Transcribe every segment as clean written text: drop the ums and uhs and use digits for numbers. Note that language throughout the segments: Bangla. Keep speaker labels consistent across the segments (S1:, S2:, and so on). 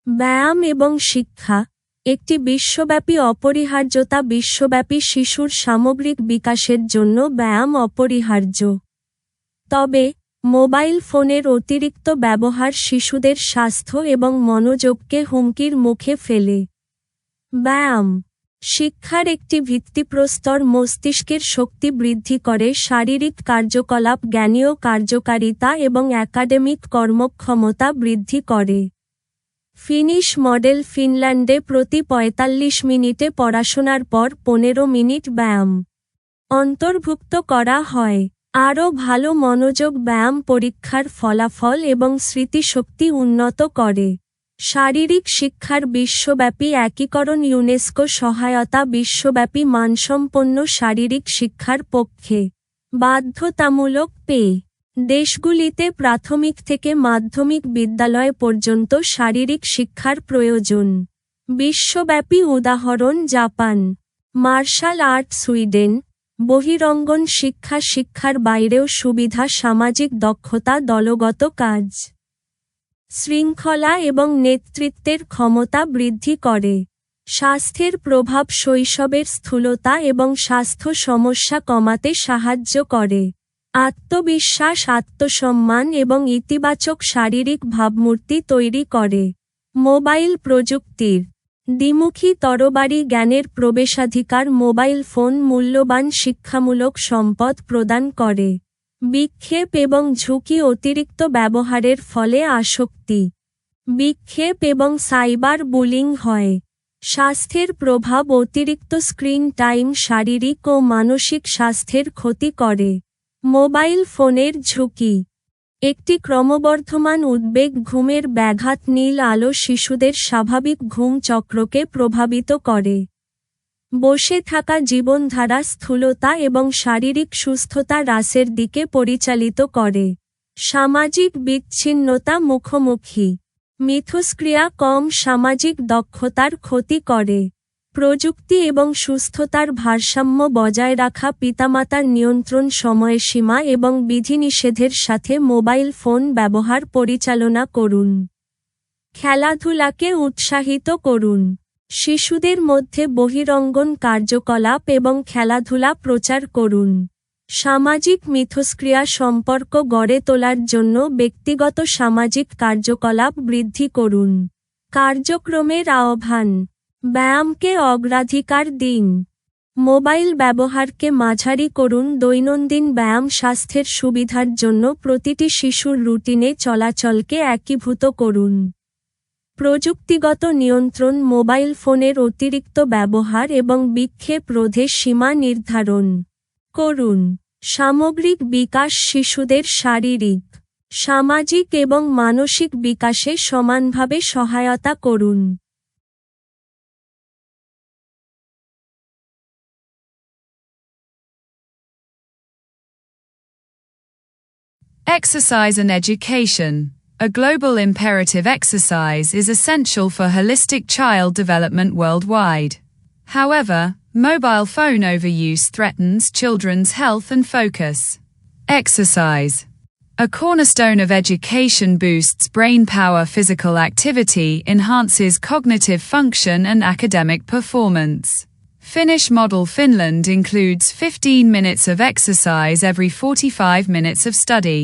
S1: ব্যায়াম এবং শিক্ষা একটি বিশ্বব্যাপী অপরিহার্যতা। বিশ্বব্যাপী শিশুর সামগ্রিক বিকাশের জন্য ব্যায়াম অপরিহার্য। তবে মোবাইল ফোনের অতিরিক্ত ব্যবহার শিশুদের স্বাস্থ্য এবং মনোযোগকে হুমকির মুখে ফেলে। ব্যায়াম শিক্ষার একটি ভিত্তিপ্রস্তর মস্তিষ্কের শক্তি বৃদ্ধি করে, শারীরিক কার্যকলাপ, জ্ঞানীয় কার্যকারিতা এবং একাডেমিক কর্মক্ষমতা বৃদ্ধি করে। ফিনিশ মডেল ফিনল্যান্ডে প্রতি ৪৫ মিনিটে পড়াশোনার পর ১৫ মিনিট ব্যায়াম অন্তর্ভুক্ত করা হয়। আরও ভালো মনোযোগ ব্যায়াম পরীক্ষার ফলাফল এবং স্মৃতিশক্তি উন্নত করে। শারীরিক শিক্ষার বিশ্বব্যাপী একীকরণ ইউনেস্কো সহায়তা বিশ্বব্যাপী মানসম্পন্ন শারীরিক শিক্ষার পক্ষে বাধ্যতামূলক দেশগুলিতে প্রাথমিক থেকে মাধ্যমিক বিদ্যালয় পর্যন্ত শারীরিক শিক্ষার প্রয়োজন। বিশ্বব্যাপী উদাহরণ জাপান, মার্শাল আর্ট সুইডেন। বহিরঙ্গন শিক্ষা শিক্ষার বাইরেও সুবিধা, সামাজিক দক্ষতা, দলগত কাজ, শৃঙ্খলা এবং নেতৃত্বের ক্ষমতা বৃদ্ধি করে। স্বাস্থ্যের প্রভাব শৈশবের স্থূলতা এবং স্বাস্থ্য সমস্যা কমাতে সাহায্য করে। আত্মবিশ্বাস, আত্মসম্মান এবং ইতিবাচক শারীরিক ভাবমূর্তি তৈরি করে। মোবাইল প্রযুক্তির দ্বিমুখী তরবারি জ্ঞানের প্রবেশাধিকার। মোবাইল ফোন মূল্যবান শিক্ষামূলক সম্পদ প্রদান করে। বিক্ষেপ এবং ঝুঁকি অতিরিক্ত ব্যবহারের ফলে আসক্তি, বিক্ষেপ এবং সাইবার বুলিং হয়। স্বাস্থ্যের প্রভাব অতিরিক্ত স্ক্রিন টাইম শারীরিক ও মানসিক স্বাস্থ্যের ক্ষতি করে। মোবাইল ফোনের ঝুঁকি একটি ক্রমবর্ধমান উদ্বেগ, ঘুমের ব্যাঘাত, নীল আলো শিশুদের স্বাভাবিক ঘুম চক্রকে প্রভাবিত করে। বসে থাকা জীবনধারা স্থূলতা এবং শারীরিক সুস্থতা হ্রাসের দিকে পরিচালিত করে। সামাজিক বিচ্ছিন্নতা, মুখোমুখি মিথস্ক্রিয়া, কম সামাজিক দক্ষতার ক্ষতি করে। প্রযুক্তি এবং সুস্থতার ভারসাম্য বজায় রাখা। পিতামাতার নিয়ন্ত্রণ, সময়সীমা এবং বিধিনিষেধের সাথে মোবাইল ফোন ব্যবহার পরিচালনা করুন। খেলাধুলাকে উৎসাহিত করুন। শিশুদের মধ্যে বহিরঙ্গন কার্যকলাপ এবং খেলাধুলা প্রচার করুন। সামাজিক মিথস্ক্রিয়া সম্পর্ক গড়ে তোলার জন্য ব্যক্তিগত সামাজিক কার্যকলাপ বৃদ্ধি করুন। কার্যক্রমের আহ্বান ব্যায়ামকে অগ্রাধিকার দিন। মোবাইল ব্যবহারকে মাঝারি করুন। দৈনন্দিন ব্যায়াম স্বাস্থ্যের সুবিধার জন্য প্রতিটি শিশুর রুটিনে চলাচলকে একীভূত করুন। প্রযুক্তিগত নিয়ন্ত্রণ, মোবাইল ফোনের অতিরিক্ত ব্যবহার এবং বিক্ষেপ রোধে সীমা নির্ধারণ করুন। সামগ্রিক বিকাশ শিশুদের শারীরিক, সামাজিক এবং মানসিক বিকাশে সমানভাবে সহায়তা করুন।
S2: Exercise and education. A global imperative. Exercise is essential for holistic child development worldwide. However, mobile phone overuse threatens children's health and focus. Exercise, a cornerstone of education, boosts brain power, physical activity, enhances cognitive function and academic performance. Finnish model Finland includes 15 minutes of exercise every 45 minutes of study.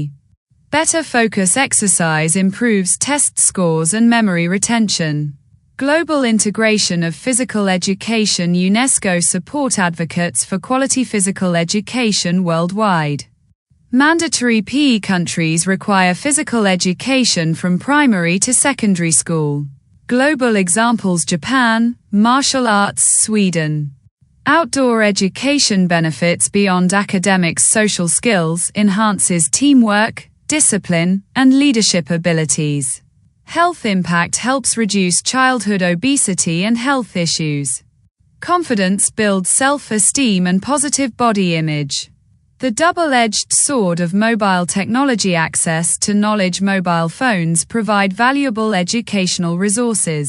S2: Better focus exercise improves test scores and memory retention. Global integration of physical education. UNESCO support advocates for quality physical education worldwide. Mandatory PE countries require physical education from primary to secondary school. Global examples: Japan, martial arts, Sweden. Outdoor education benefits beyond academics, social skills, enhances teamwork, discipline, and leadership abilities. Health impact helps reduce childhood obesity and health issues. Confidence builds self-esteem and positive body image. The double-edged sword of mobile technology. Access to knowledge. Mobile phones provide valuable educational resources.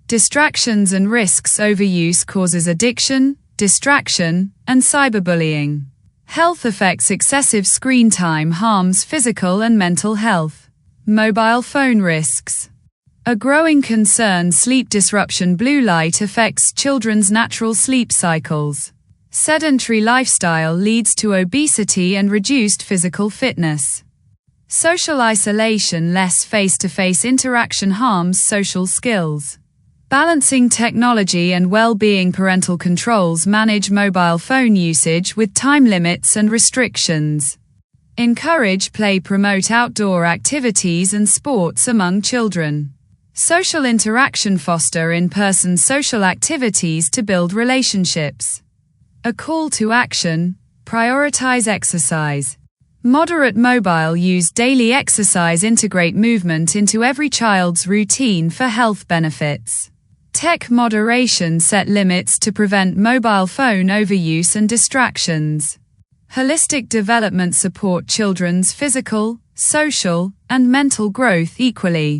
S2: Distractions and risks. Overuse causes addiction, distraction, and cyberbullying. Health effects. Excessive screen time harms physical and mental health. Mobile phone risks. A growing concern: sleep disruption. Blue light affects children's natural sleep cycles. Sedentary lifestyle leads to obesity and reduced physical fitness. Social isolation: less face-to-face interaction harms social skills. Balancing technology and well-being. Parental controls manage mobile phone usage with time limits and restrictions. Encourage play. Promote outdoor activities and sports among children. Social interaction: foster in-person social activities to build relationships. A call to action: prioritize exercise. Moderate mobile use. Daily exercise: integrate movement into every child's routine for health benefits. Tech moderation: set limits to prevent mobile phone overuse and distractions. Holistic development: support children's physical, social, and mental growth equally.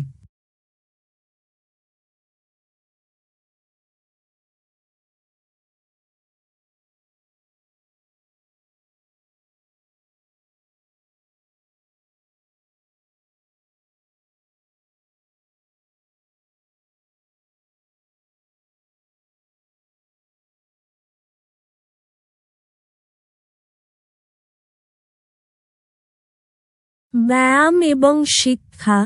S1: ব্যায়াম এবং শিক্ষা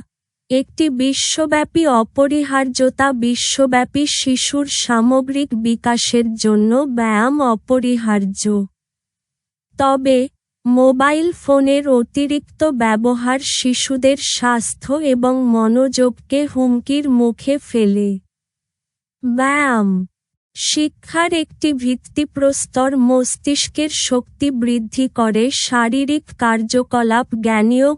S1: একটি বিশ্বব্যাপী অপরিহার্যতা। বিশ্বব্যাপী শিশুর সামগ্রিক বিকাশের জন্য ব্যায়াম অপরিহার্য। তবে মোবাইল ফোনের অতিরিক্ত ব্যবহার শিশুদের স্বাস্থ্য এবং মনোযোগকে হুমকির মুখে ফেলে। ব্যায়াম শিক্ষার একটি ভিত্তিপ্রস্তর মস্তিষ্কের শক্তি বৃদ্ধি করে। শারীরিক কার্যকলাপ জ্ঞানীয়